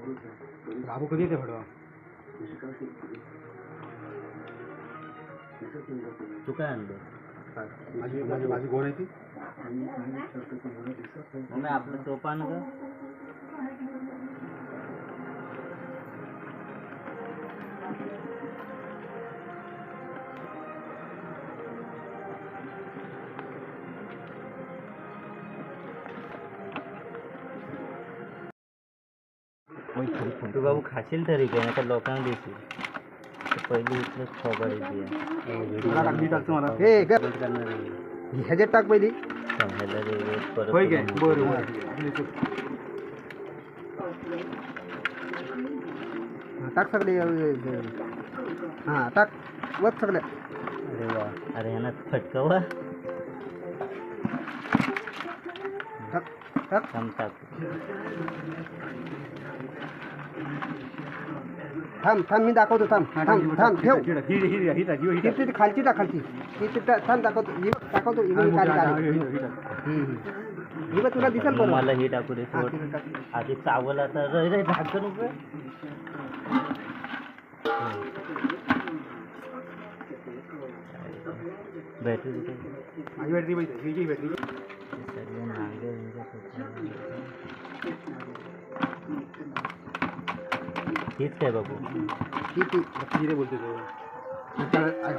राबू कधी येते भडवा तू काय आणलं? माझी माझी माझी गोण आहे ती मग आपलं सोपान का तू बाबू खाशील तरी काय नाही तर लोकांना देशील पहिली इथलंच खबर टाकली टाकतो मला हे ह्याच्यात टाक पहिली होय काय बरं टाक सगळे हां टाक वत सगळ्या अरे वा अरे ह्यानं फटकवा टाक टाक थांब टाक थांब थांब मी दाखवतो थांब थांब थांब ठेव ती खालची टाक खालची ती थांब दाखवतो दाखवतो ही बघ तुला दिसेल बरं मला ही टाकू दे आधी चावल आता रे झाकण उभं बॅटरी माझी बॅटरी ही बॅटरी हीच काय बाबू ती बोलते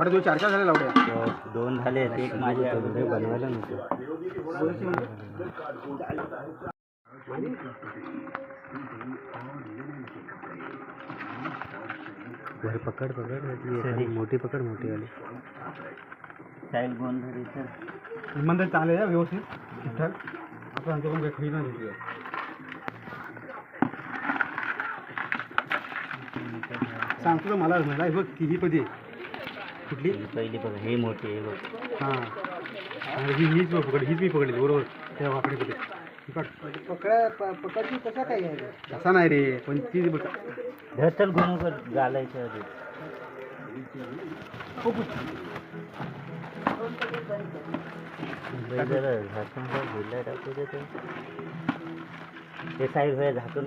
तो चार झाले लावड्या दोन झाले एक माझे बनवायला नको पकड पकड मोठी पकड मोठी वाली साईल गोंधळी तर मंदिर चालेल व्यवस्थित ठीकठाक आपण आमच्याकडून काही खरी नाही घेतली सांगतो मला मला बघ किती पदी कुठली पहिली बघ हे मोठी आहे बघ हां हीच पकड हीच मी पकडली बरोबर त्या वाकडी पकड पकडची कसा काय आहे तसा नाही रे पण ती धरतल गुण घालायचं आधी जरा झाकून भिडला टाकू देतो ते साईड व्हाय झाकून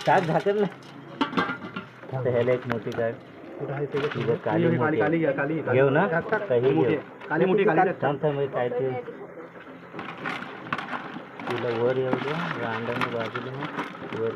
टाक झाकण ना ह्याला एक मोठी काढ काली घेऊ ना काही घेऊ काली मोठी थांब काय ते तिला वर येऊ दे अंड्याने बाजूला वर